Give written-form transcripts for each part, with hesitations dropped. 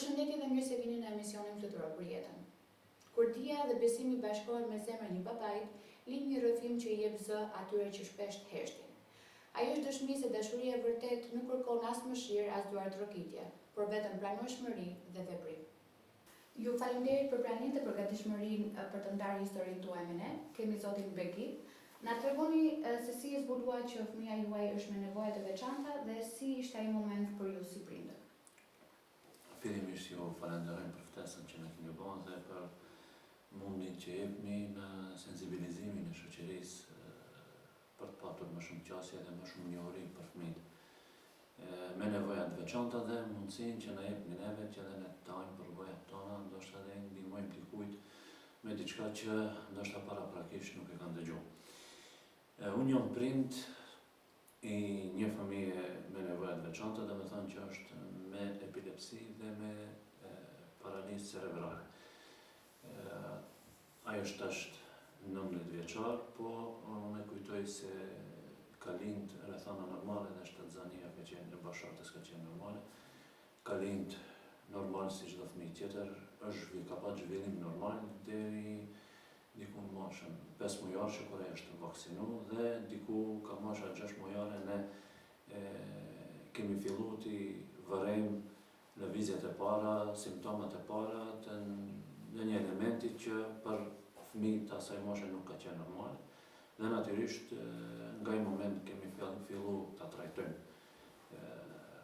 Përshëndetje dhe mirë se vini në emisionin Fluturor për jetën. Kur dia dhe besimi bashkohen me zemrën një babait, lind një rrëfim që i jep zë atyre që shpesh heshtin. Ajo është dëshmi se dashuria e vërtet nuk kërkon as mëshirë as duar trokitje, por vetëm pranojshmëri dhe veprim. Ju faleminderit për praninë dhe përgatishmërinë për të ndarë historinë tuaj me ne. Kemi zotin Begi. Na tregoni se si e zbulua që fëmia juaj është me nevoja të veçanta dhe si ishte ai moment për ju si prindër. Fillimisht ju falenderojmë për ftesën që na keni bërë dhe për mundin që jepni në sensibilizimin e shoqërisë për të patur më shumë qasje dhe më shumë njohuri për fëmijët me nevoja të veçanta dhe mundësinë që na jepni neve që edhe ne të tajmë për nevojat tona, ndoshta edhe ndihmojmë dikujt me diçka që ndoshta paraprakisht nuk e kanë dëgjuar. Unë jam prind i një fëmije me nevoja të veçanta, dhe me thënë që është me epilepsi dhe me paralizë cerebrale. Ajo është 19 vjeçar, po me kujtoj se ka lind rrethana normale dhe shtatzania ka qenë në bashkëtarës ka qenë normale. Ka lind normal si çdo fëmijë tjetër, ka pas zhvillim normal deri diku në moshën 5 mujare që kur ai është vaksinu dhe diku ka mosha 6 mujare ne kemi filluar të vërejmë lëvizjet e para, simptomat e para të një elementi që për fëmijët të asaj moshe nuk ka qenë normal. Dhe natyrisht nga i moment kemi filluar ta trajtojmë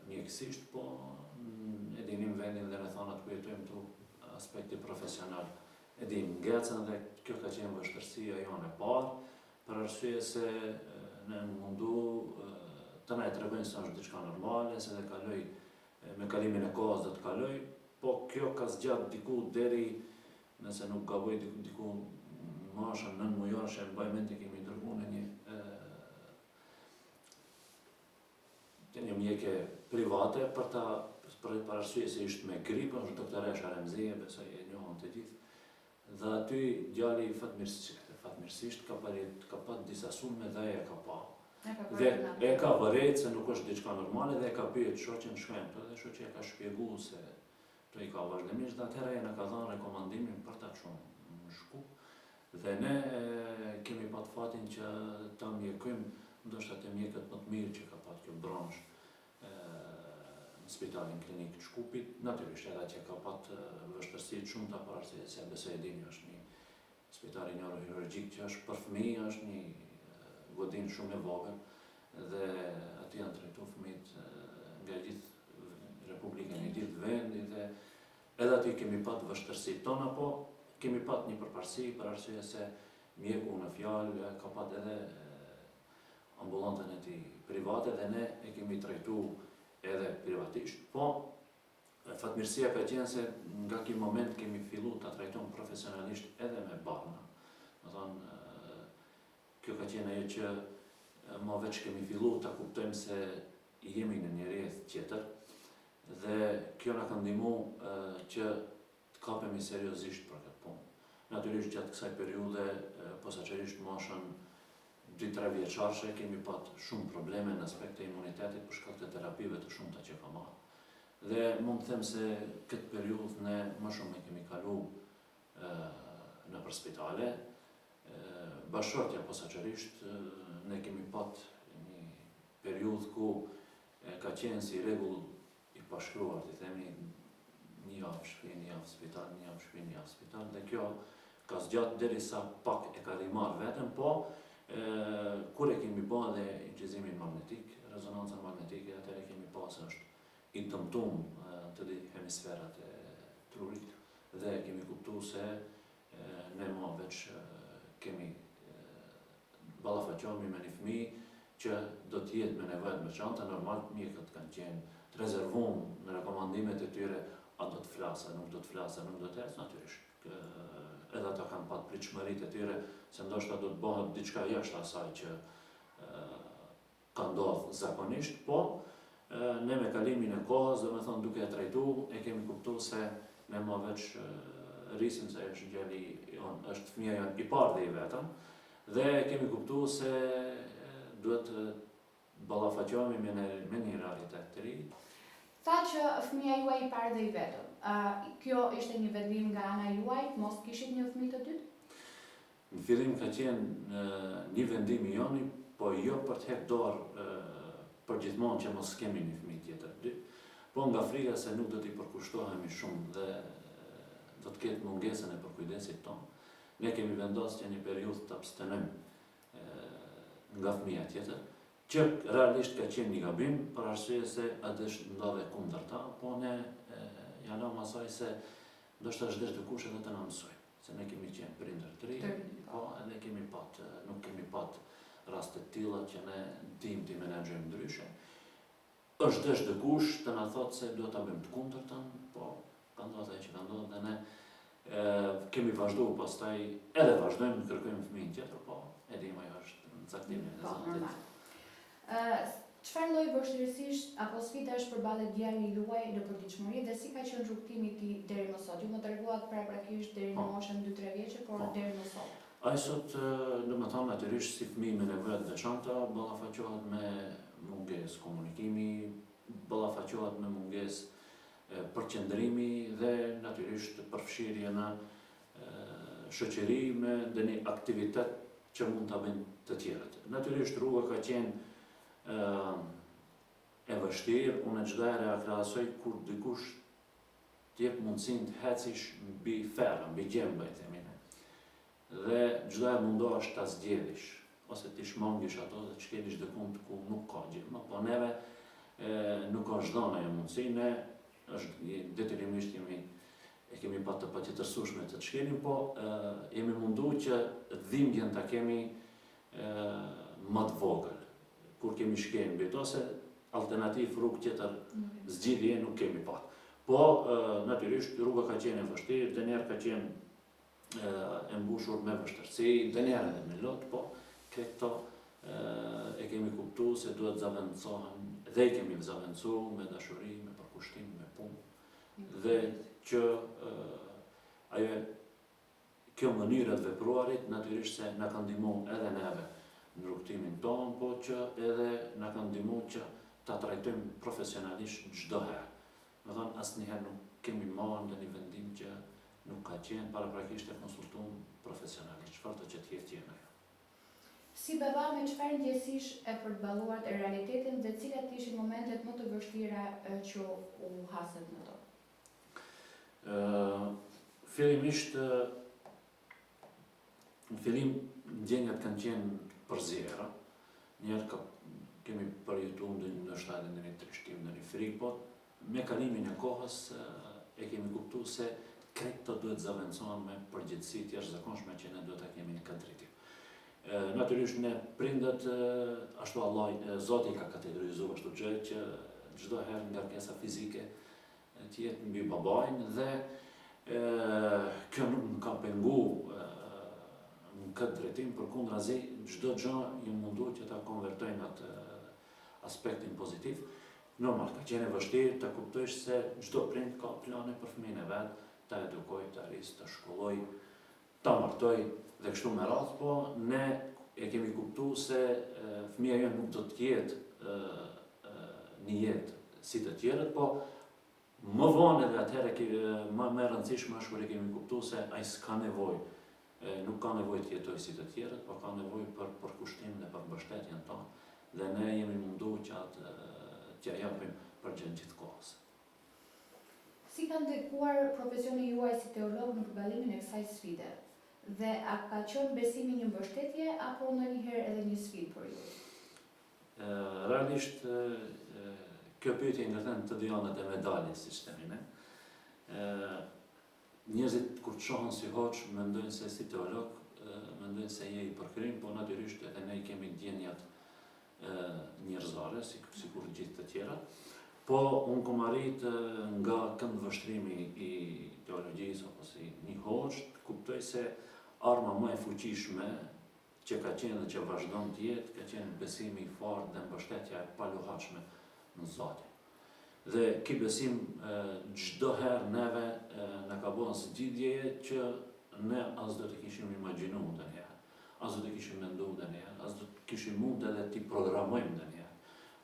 mjekësisht, po e dinim vendin dhe rrethanat ku jetojmë tu aspekti profesional. E dim ngecën dhe kjo ka qenë vështirësia jonë e parë, për arsye se ne mundu të na e tregojnë se është diçka normale, se dhe kaloj me kalimin e kohës do të kaloj, po kjo ka zgjat diku deri, nëse nuk gaboj diku moshën 9 mujore, e mbaj mend që kemi dërguar në një mjeke private për arsye se ishte me gripën, është doktoresha Remzije, besoj e njohën të gjithë. Dhe aty djali fatmirësisht ka pat disa sulme dhe e ka pa. Dhe e ka vërejt se nuk është diçka normale dhe e ka pyet shoqen shkojmë të dhe shoqja ka shpjegu se to i ka vazhdimisht dhe atëherë e ka dhënë rekomandimin për ta çuar në Shkup dhe ne kemi pat fatin që ta mjekojmë ndoshta te mjekët më të mirë që ka pat kjo bransh në spitalin klinik të Shkupit, natyrisht edhe që ka pat vështirësi të shumta për arsye se besoj e dini është një spital neurochirurgjik që është për fëmijë, është një godinë shumë e vogël dhe aty janë trajtuar fëmijët nga gjithë Republikën, nga gjithë vendi dhe edhe aty kemi pat vështirësi tona, po kemi pat një përparësi për arsye se mjeku në fjalë ka pat edhe ambulantën e tij private dhe ne e kemi trajtuar edhe privatisht, po fatmirësia ka qenë se nga ky moment kemi filluar ta trajtojmë profesionalisht edhe me barna. Do thonë, kjo ka qenë ajo që më veç kemi filluar ta kuptojmë se jemi në një rreth tjetër dhe kjo na ka ndihmuar që të kapemi seriozisht për këtë punë. Natyrisht gjatë kësaj periudhe, posaçërisht moshën 2-3 vjeçarshe kemi pat shumë probleme në aspekte imunitetit për shkak të terapive të shumta që ka marrë. Dhe mund të them se këtë periudhë ne më shumë e kemi kaluar nëpër spitale. Bashkëshortja posaçërisht ne kemi pat një periudhë ku ka qenë si rregull i pashkruar, të themi një javë shtëpi, një javë spital, një javë shtëpi, një javë spital, dhe kjo ka zgjatë derisa pak e ka rimar vetëm, po kur e kemi pa dhe incizimin magnetik, rezonancën magnetike, atëherë kemi pa se është i dëmtuar të dy hemisferat e trurit dhe kemi kuptuar se ne më veç kemi ballafaqohemi me një fëmijë që do të jetë me nevoja të veçanta. Normal mjekët kanë qenë të rezervuar në rekomandimet e tyre, a do të flasë, nuk do të flasë, nuk do të ecë, natyrisht. Edhe ata kanë pat pritshmëritë e tyre se ndoshta do të bëhet diçka jashtë asaj që ka ndodhur zakonisht, po ne me kalimin e kohës, domethënë duke e trajtuar, e kemi kuptuar se ne më veç rrisim se është djali jon, është fëmia jon i parë dhe i vetëm, dhe kemi kuptuar se duhet të ballafaqohemi me një realitet të ri. Tha që fëmia juaj I parë dhe I vetëm. Kjo ishte një vendim nga ana juaj, mos kishit një fëmijë të dytë? Në fillim ka qenë një vendim I joni, po jo për të hekë dorë për gjithmonë që mos kemi një fëmijë tjetër. Po nga frika se nuk do t'i përkushtohemi shumë dhe do të ketë mungesën e përkujdesit tonë, ne kemi vendosur që një periudhë të abstenojmë nga fëmia tjetër, që realisht ka qenë një gabim, për arsye se atë ndodhe kundërta, po ne ja lëmë asaj se ndoshta çdo dikush edhe të na mësoj, se ne kemi qenë prindër të ri, po edhe nuk kemi pat raste të tilla që ne dim t'i menaxhojmë ndryshe. Është çdo dikush të na thotë se duhet ta bëjmë të kundërtën, po ka ndodhur ajo që ka ndodhur dhe ne kemi vazhduar pastaj edhe vazhdojmë të kërkojmë fëmijën tjetër, po e dim ajo është në caktimin e Zotit. Çfarë lloj vështirësish apo sfidash përballet djali juaj në përditshmëri dhe si ka qenë rrugtimi I tij deri më sot? Ju më treguat paraprakisht deri në moshën 2-3 vjeçë, por deri më sot. Ai sot, domethënë natyrisht si fëmijë me nevoja të veçanta, ballafaqohet me mungesë komunikimi, ballafaqohet me mungesë përqendrimi dhe natyrisht përfshirje në shoqëri me ndonjë aktivitet që mund ta bëjnë të tjerët. Natyrisht rruga ka qenë e vështirë, unë çdo herë e krahasoj kur dikush t'jep mundësinë të hecish mbi ferrë, mbi gjemba I themi ne. Dhe çdo herë mundohesh ta zgjedhësh ose ti shmangish ato dhe të shkelish dikund ku nuk ka gjemba, po neve nuk është dhënë ajo mundësi, ne është detyrimisht e kemi pa të patjetërsueshme të shkelim, po jemi munduar që dhimbjen ta kemi më të vogël. Kur kemi shkelë mbi to, se alternativ rrugë tjetër zgjidhje nuk kemi pat. Po, natyrisht, rruga ka qenë e vështirë, dënjerë ka qenë e mbushur me vështërsi, dënjerë edhe me lot, po këto e kemi kuptu se duhet zavendësohen, dhe I kemi zavendësu me dashuri, me përkushtim, me punë, dhe që kjo mënyrë të vepruarit, natyrisht se na ka ndihmuar edhe neve në rrugtimin tonë, po që edhe na ka ndihmuar që ta trajtojmë profesionalisht çdo herë. Do të thonë asnjëherë nuk kemi marrë ndonjë vendim që nuk ka qenë paraprakisht e konsultuar profesionalisht, çfarë do që të jetë ajo. Si baba, me çfarë ndjesish e përballuar e realitetin dhe cilat ishin momentet më të vështira që u hasët në to? Fillimisht, në fillim ndjenjat kanë qenë përzjera, njerë kemi përjetuar ndoshta edhe në trishtim, në një frikë, po me kalimin e kohës e kemi kuptuar se këto duhet zavendësohen me përgjegjësi të jashtëzakonshme që ne duhet ta kemi në këtë drejtim. Natyrisht ne prindët, ashtu Allah, Zoti ka kategorizuar ashtu që çdo herë ngarkesa fizike të jetë mbi babain dhe kjo nuk më ka penguar në këtë drejtim, përkundrazi çdo gjë jam munduar që ta konvertoj në atë aspektin pozitiv. Normal, ka qenë vështirë të kuptosh se çdo prind ka plane për fëmijën e vet, ta edukoj, ta arrisë, ta shkolloj, ta martoj dhe kështu me radhë, po ne e kemi kuptuar se fëmia jonë nuk do të jetë një jetë si të tjerët, po më vonë edhe atëherë më e rëndësishme është kur e kemi kuptuar se ai s'ka nevojë, nuk ka nevojë të jetojë si të tjerët, por ka nevojë për përkushtim dhe për mbështetjen tonë, dhe ne jemi munduar që atë t'ja japim përgjigje gjithkohës. Si ka ndikuar profesioni juaj si teolog në përballimin e kësaj sfide? Dhe a ka qenë besimi një mbështetje apo ndonjëherë edhe një sfidë për ju? Realisht, kjo pyetje ngërten të dy anët e medaljes, siç themi ne. Njerëzit kur të shohin si hoç mendojnë se si teolog, mendojnë se je I përkrim, po natyrisht edhe ne kemi ndjenjat njerëzore, sikur gjithë të tjera. Po unë kom arrit nga këndvështrimi I teologjisë apo si një hoç, kuptoj se arma më e fuqishme që ka qenë dhe që vazhdon të jetë, ka qenë besimi I fortë dhe mbështetja e paluhatshme në Zotin. Dhe ky besim çdo herë neve na ka bën zgjidhje që ne as do të kishim imagjinuar ndonjëherë, as do të kishim menduar ndonjëherë, as do të kishim mund edhe t'i programojmë ndonjëherë.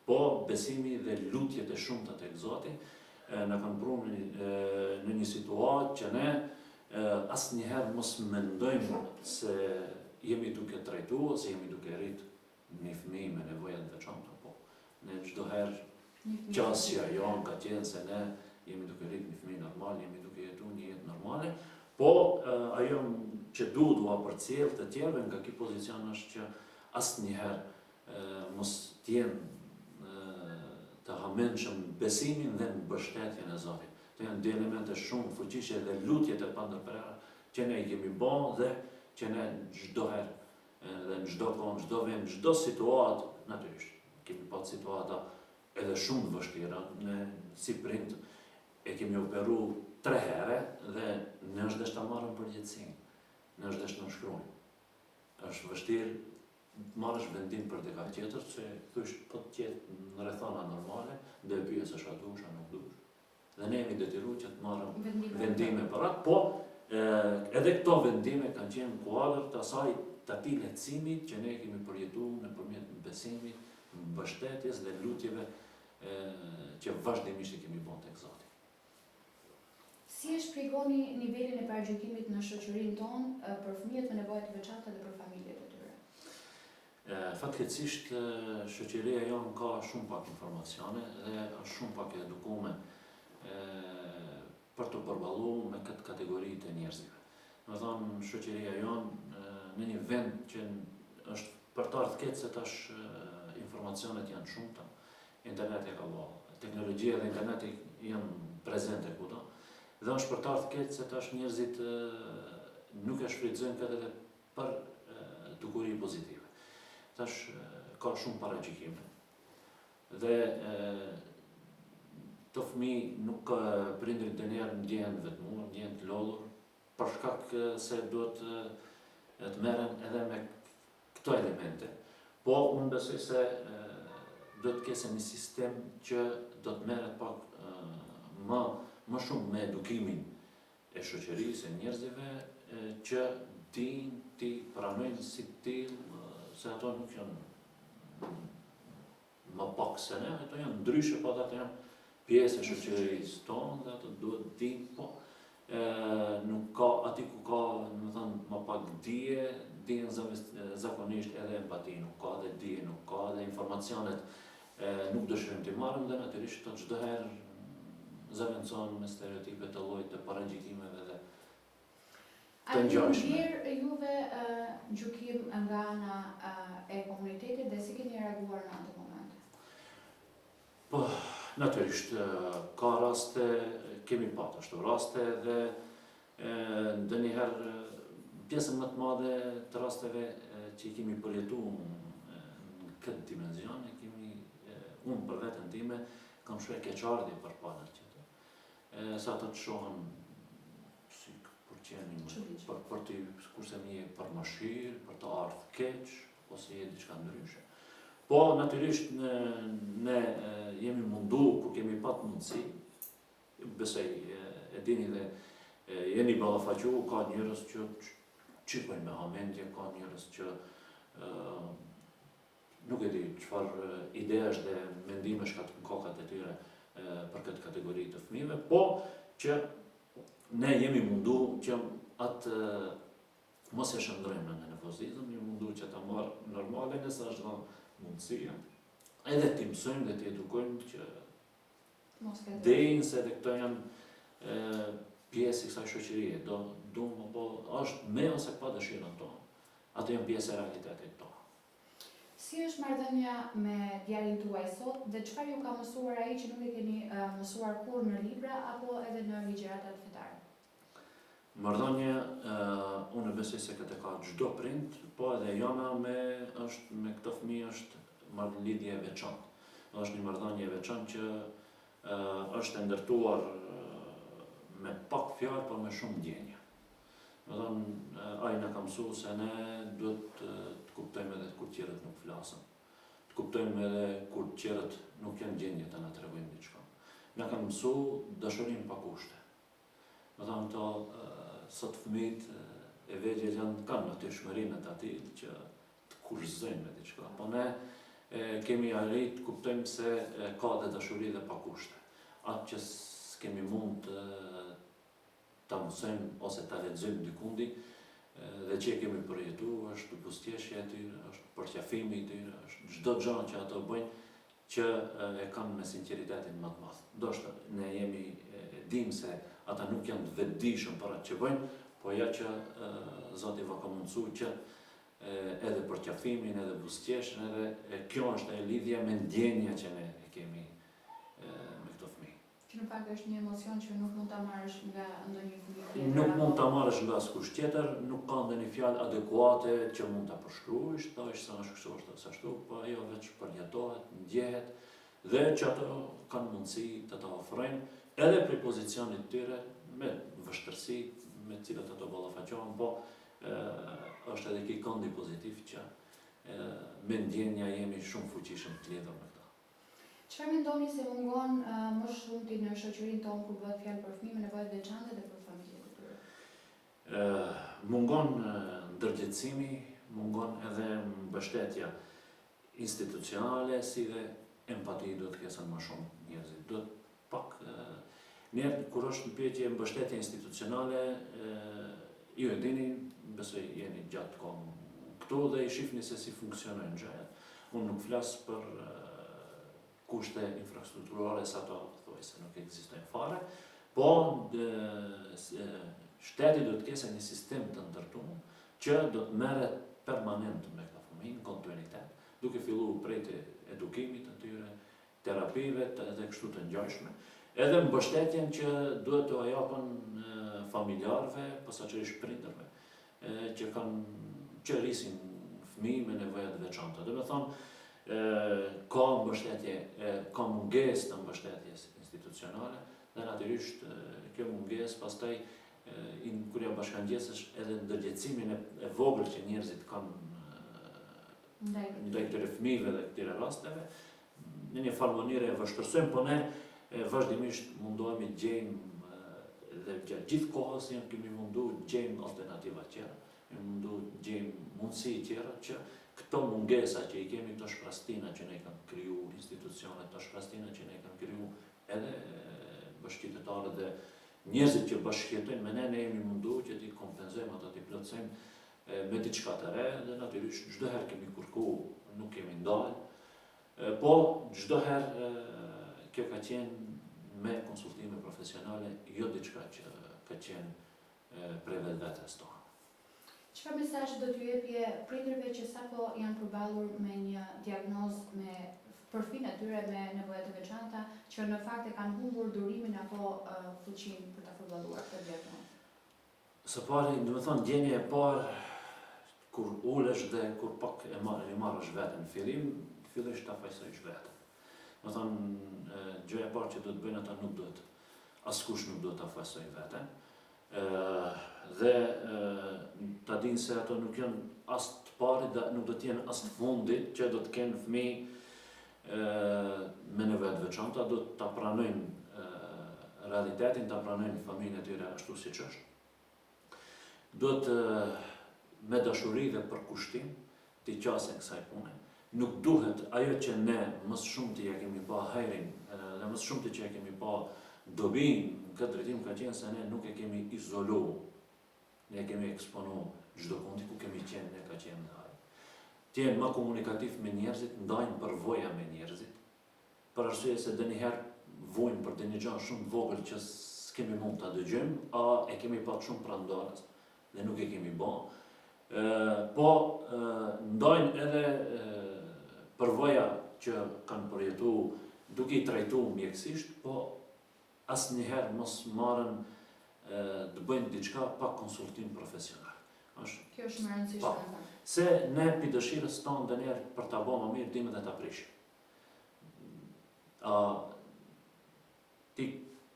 Po besimi dhe lutjet e shumta tek Zoti na kanë prunë në një situatë që ne asnjëherë mos mendojmë se jemi duke trajtuar ose jemi duke rrit një fëmijë me nevoja të veçanta, po ne çdo herë qasja jon ka qenë se ne jemi duke rrit një fëmijë normal, jemi duke jetuar një jetë normale, po ajo që duhet u përcjell të tjerëve nga ky pozicion është që asnjëherë mos t'jenë të hamenshëm besimin dhe mbështetjen e Zotit. Të janë dy elemente shumë fuqishme dhe lutjet e pandërprer që ne i kemi bën dhe që ne çdo herë dhe në çdo kohë, çdo vend, çdo situatë, natyrisht kemi pas situata edhe shumë të vështira, ne si prind e kemi operu 3 herë dhe ne është desh ta marrëm përgjegjësinë, ne është desh të shkruajmë. Është vështirë të marrësh vendim për diçka tjetër, se thosh po të jetë në rrethana normale, do e pyes a dush a nuk dush. Dhe ne jemi detyruar që të marrëm vendime për atë, po edhe këto vendime kanë qenë kuadër të asaj të atij lehtësimit që ne kemi përjetuar nëpërmjet besimit, mbështetjes dhe lutjeve që vazhdimisht i kemi bën tek Zoti. Si e shpjegoni nivelin e paragjykimit në shoqërinë tonë për fëmijët me nevoja të veçanta dhe për familjet e tyre? Fatkeqësisht shoqëria jonë ka shumë pak informacione dhe është shumë pak e edukuar për të përballuar me këtë kategori të njerëzve. Do të thonë shoqëria jonë në një vend që është për të ardhur keq se tash informacionet janë shumëta, interneti ka bërë, teknologjia dhe interneti janë prezente kudo. Dhe është për të ardhur keq se tash njerëzit nuk e shfrytëzojnë këtë edhe për dukuri pozitive. Tash ka shumë paragjykime. Dhe të fëmijë nuk prindrit të njerë ndjehen vetmuar, ndjehen të lodhur, për shkak se duhet të merren edhe me këto elemente. Po unë besoj se do të ketë një sistem që do të merret pak më shumë me edukimin e shoqërisë, e njerëzve që ti pranojnë si tillë, se ato nuk janë më pak se ne, ato janë ndryshe, po ato janë pjesë e shoqërisë tonë dhe ato duhet të dinë, po nuk ka aty ku ka, domethënë, më pak dije, dijen zakonisht edhe empati nuk ka, dhe dije nuk ka, dhe informacionet nuk dëshirojmë t'i marrim dhe natyrisht to çdo herë zaventësohen me stereotipe të llojit të paragjykimeve dhe A vjen juve gjykim nga ana e komunitetit dhe si keni reaguar në atë moment? Po, natyrisht, ka raste, kemi pat ashtu raste dhe ndonjëherë pjesën më të madhe të rasteve që i kemi përjetuar në këtë dimension, unë për veten time kam shumë keqardhje për panel tjetër. Sa ato të shohen si për qenë, për të kurse një për mëshirë, për të ardhur keq, ose je diçka ndryshe. Po, natyrisht, ne jemi mundu, kur kemi pat mundësi, besoj, e dini dhe jeni ballafaqu, ka njerëz që çipojnë me hamendje, ka njerëz që nuk e di çfarë ideash dhe mendimesh ka të kokat e tyre për këtë kategori të fëmijëve, po që ne jemi mundu që atë mos e shndrojmë në nervozizëm, jemi mundu që ta marrë normale nëse është dhënë mundësia. Edhe t'i mësojmë dhe t'i edukojmë që dinë se edhe këto janë pjesë i kësaj shoqërie, është me ose pa dëshirën tonë. Ato janë pjesë e realitetit tonë. Si është marrëdhënia me djalin tuaj sot dhe çfarë ju ka mësuar ai që nuk e keni mësuar kurrë në libra apo edhe në ligjëratat fetare? Marrëdhënia, unë besoj se këtë ka çdo prind, po edhe jona me këto fëmijë është marrëdhënie e veçantë. Është një marrëdhënie e veçantë që është e ndërtuar me pak fjalë, por me shumë ndjenja. Ai na ka mësuar se ne duhet të kuptojmë edhe kur tjerët nuk flasin. Të kuptojmë edhe kur tjerët nuk janë gjendje të na tregojnë diçka. Na ka mësuar dashurinë pa kushte. Këto sot fëmijët e vegjël kanë natyrshmërinë të atij që të kurrëzojnë me diçka. Po ne kemi arrit të kuptojmë se ka dhe dashuri dhe pa kushte. Atë që s'kemi mund ta mësojmë ose ta lexojmë dikundi dhe që kemi përjetu është buzëqeshja e tyre, është përqafimi i tyre, është çdo gjë që ato bëjnë që e kanë me sinqeritetin më të madh. Ndoshta ne dim se ata nuk janë të vetëdijshëm për atë që bëjnë, po ja që Zoti va ka mundësu që edhe përqafimin, edhe buzëqeshjen, edhe kjo është e lidhja me ndjenja që ne e kemi me këto fëmijë. Që në fakt është një emocion që nuk mund ta marrësh nga ndonjë fëmijë tjetër. Nuk mund ta marrësh nga askush tjetër, nuk ka ndonjë fjalë adekuate që mund ta përshkruash, thosh se është kështu ose ashtu, po ajo veç përjetohet, ndjehet dhe që ato kanë mundësi të ta ofrojnë edhe prej pozicionit tyre me vështirësi me të cilat ato ballafaqohen, po është edhe ky këndi pozitiv që me ndjenja jemi shumë fuqishëm të lidhur me këta. Çfarë mendoni se mungon më shumë ti në shoqërinë tonë kur bëhet fjalë për fëmijë me nevoja të veçanta dhe për familjen e tyre? Mungon ndërgjegjësimi, mungon edhe mbështetja institucionale, si dhe empati duhet të kesin më shumë njerëzit. Duhet pak njerë kur është në pyetje mbështetje institucionale, ju e dini, besoj jeni gjatë kohë këtu dhe i shihni se si funksionojnë gjërat. Unë nuk flas për kushte infrastrukturore sa ato thuaj se nuk ekzistojnë fare, po shteti do të ketë një sistem të ndërtuar që do të merret permanent me këta fëmijë në kontinuitet, duke filluar prej të edukimit të tyre, terapive dhe kështu të ngjashme, edhe mbështetjen që duhet të japën familjarëve, posaçërisht prindërve, që rrisin fëmijë me nevoja të veçanta. Do të thonë, ka mbështetje, ka mungesë të mbështetjes institucionale dhe natyrisht kjo mungesë pastaj kur ja bashkangjesësh edhe ndërgjegjësimin e vogël që njerëzit kanë ndaj këtyre fëmijëve dhe këtyre rasteve, në një farë mënyrë e vështirësojmë, po ne vazhdimisht mundohemi të gjejmë dhe gjatë gjithë kohës kemi munduar të gjejmë alternativa tjera, kemi munduar të gjejmë mundësi tjera që këto mungesa që i kemi, këto shprastina që ne kanë kriju institucionet, këto shprastina që ne kanë kriju edhe bashkëqytetarët dhe njerëzit që bashkëjetojnë me ne jemi munduar që t'i kompenzojmë ato, t'i plotësojmë me diçka të re dhe natyrisht çdo herë kemi kërkuar, nuk kemi ndalë, po çdo herë kjo ka qenë me konsultime profesionale, jo diçka që ka qenë prej vetvetes tonë. Çfarë mesazhi do t'ju jepje prindërve që sapo janë përballur me një diagnozë për fëmijët e tyre me nevoja të veçanta, që në fakt e kanë humbur durimin apo fuqinë për ta përballuar këtë diagnozë? Së pari, do të thonë, ndjenja e parë kur ulesh dhe kur pak e marrësh veten në fillim, fillosh ta fajsojsh veten. Do të thonë, gjëja e parë që do të bëjnë ata nuk duhet, askush nuk duhet ta fajsojë veten. Dhe ta dinë se ato nuk janë as të parit dhe nuk do të jenë as të fundit që do të kenë fëmijë me nevoja të veçanta, do ta pranojnë realitetin, ta pranojnë familjen e tyre ashtu siç është. Duhet me dashuri dhe për kushtim t'i qasen kësaj pune. Nuk duhet ajo që ne më së shumti ja kemi pa hajrin dhe më së shumti që ja kemi pa dobin, këtë drejtim ka qenë se ne nuk e kemi izolu, ne e kemi eksponu çdo kundi ku kemi qenë, ne ka qenë në hajr. Të jenë më komunikativ me njerëzit, ndajnë përvoja me njerëzit, për arsye se dënjëherë vojnë për një gjë shumë vogël që s'kemi mund ta dëgjojmë, a e kemi pa shumë pranë dorës dhe nuk e kemi bë. Po ndajnë edhe përvoja që kanë përjetuar duke i trajtuar mjekësisht, po asnjëherë mos marrën të bëjnë diçka pa konsultim profesional. Kjo është më e rëndësishme. Se ne pi dëshirës tonë ndonjëherë për ta bërë më mirë dimë dhe ta prishim. Ti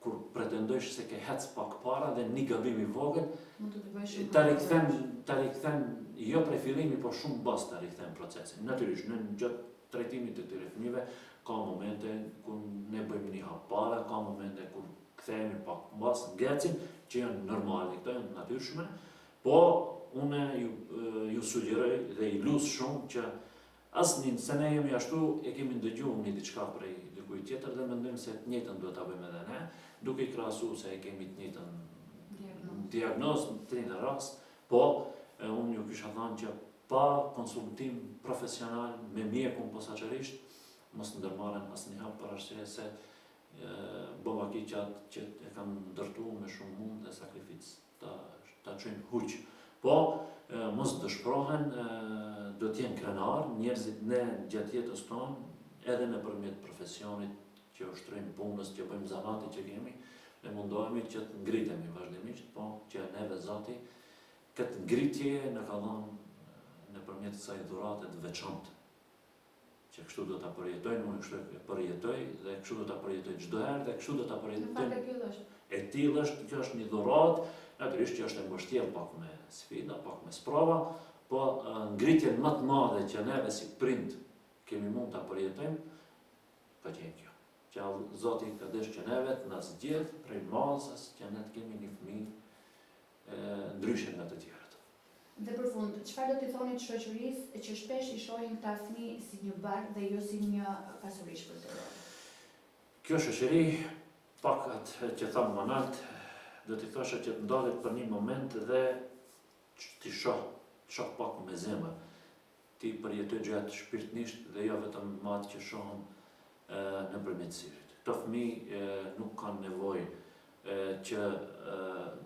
kur pretendojsh se ke hec pak para dhe një gabim i vogël, ta rikthen jo prej fillimi, por shumë bas ta rikthen procesin. Natyrisht, në gjatë trajtimit të këtyre fëmijëve ka momente kur ne bëjmë një hap para, ka momente kur kthehemi pak mbas ngecim, që janë normale, këto janë natyrshme, po unë ju sugjeroj dhe i lut shumë që Asnjë, se ne jemi ashtu, e kemi ndëgjuar një diçka prej dikujt tjetër dhe mendojmë se të njëjtën duhet ta bëjmë edhe ne, duke i krahasuar se e kemi të njëjtën diagnozë, të njëjtën rast, po unë ju kisha thënë që pa konsultim profesional me mjekun posaçërisht, mos ndërmarren asnjë hap për arsye se bova kiqat që e kanë ndërtuar me shumë mund dhe sakrificë ta çojnë huq. Po, mos dëshpërohen, do t'jenë krenar, njerëzit ne gjatë jetës tonë, edhe nëpërmjet profesionit që ushtrojmë punës, që bëjmë zanati që kemi, ne mundohemi që të ngritemi vazhdimisht, po që neve Zoti këtë ngritje në ka dhënë nëpërmjet kësaj dhurate të veçantë. Që kështu do ta përjetojnë, unë kështu e përjetoj dhe kështu do ta përjetoj çdo herë dhe kështu do ta përjetoj. E tillë është, kjo është një dhuratë, natyrisht që është e mbështjellë pak me sfida, pak me sprova, po ngritjen më të madhe që neve si prind kemi mund ta përjetojmë, ka qenë kjo. Që Zoti ka dëshirë që neve të na zgjedh prej masës që ne të kemi një fëmijë ndryshe nga të tjerët. Dhe për fund, çfarë do t'i thoni shoqërisë që shpesh i shohin këta fëmijë si një bar dhe jo si një pasuri shpërtërore? Kjo shoqëri, pak atë që thamë më nalt, do t'i thosha që të ndalet për një moment dhe t'i shoh pak me zemër, ti përjetoj gjatë shpirtnisht dhe jo vetëm me atë që shohëm nëpërmjet syrit. Këto fëmijë nuk kanë nevojë që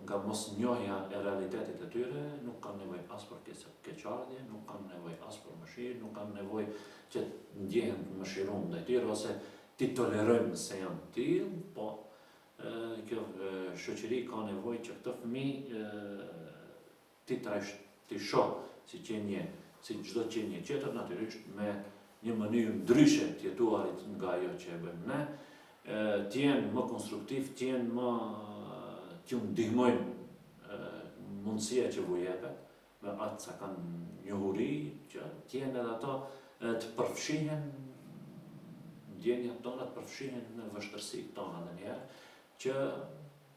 nga mosnjohja e realitetit të tyre, nuk kanë nevojë as për keqardhje, nuk kanë nevojë as për mëshirë, nuk kanë nevojë që ndjehen të mëshiruar ndaj tyre ose ti tolerojmë se janë të tillë, po kjo shoqëri ka nevojë që këto fëmijë ti shoh si qenie, si çdo qenie tjetër, natyrisht me një mënyrë ndryshe të jetuarit nga ajo që e bëjmë ne, t'jenë më konstruktiv, t'ju ndihmojnë mundësia që vu jepet, me atë sa kanë njohuri, që t'jenë edhe ato të përfshihen ndjenjat tona, të përfshihen në vështërsitë tona edhe një herë, që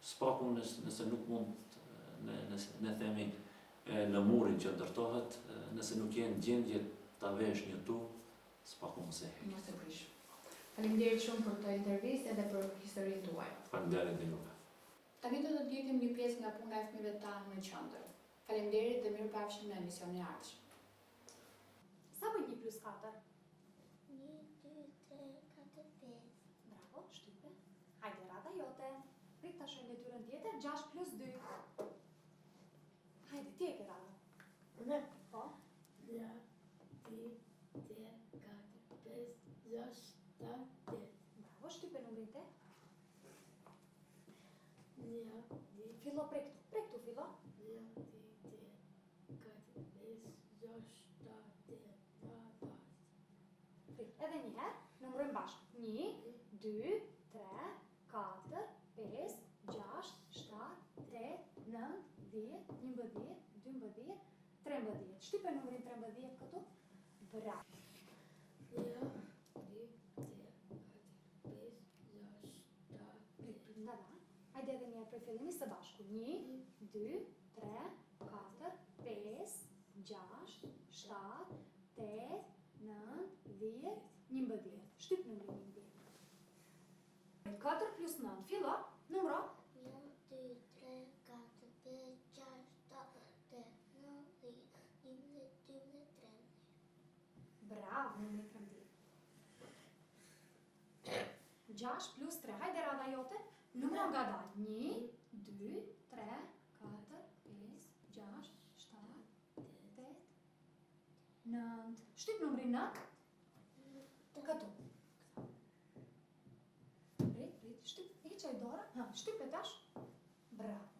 s'paku nëse nuk mund, ne themi në murin që ndërtohet, nëse nuk jenë gjendje ta vesh një tu, s'paku mos e heq. Faleminderit shumë për këtë intervistë edhe për historinë tuaj. Faleminderit dhe juve. Tani do të ndjekim një pjesë nga puna e fëmijëve tanë në qendër. Faleminderit dhe mirupafshim në emisionin e ardhshëm. Sa bën 1 + 4? 1, 2, 3, 4, 5. Bravo, shtype. Hajde rada jote. Prit tash në detyrën tjetër, 6 + 2. Hajde, ti e ke rada. Unë? Po. 2, 3, 4, 5, 6, 7, 8. Bravo, shtype numrin 8. 1, 2, Fillo prej këtu. Prej këtu fillo. 2, 3, 4, 5, 6, 7, 8, 9, 10. Prit. Edhe një herë, numërojmë bashkë. 1, 2, 3, 4, 5, 6, 7, 8, 9, 10, 11, 12, 13. Shtype numrin 13 këtu. Bravo. 1, 2, 3, 4, 5, 6, 7, 8. Nga da. Hajde edhe një prej fillimi së bashku. 1, 2, 3, 4, 5, 6, 7, 8, 9, 10, 11. Shtyp numrin 11. 4 + 9. Fillo. Numro. 1, 2, 3, 4, 5, 6, 7, 8, 9, 10, 11, 12, 13. Bravo, numrin 13. 6 + 3. Hajde rada jote. Numro nga dalë. 1, 2, 3, 4, 5, 6, 7, 8, 9. Shtyp numrin 9. Këtu. Prit. Shtyp. Hiqaj dora. Shtyp e tash. Bravo.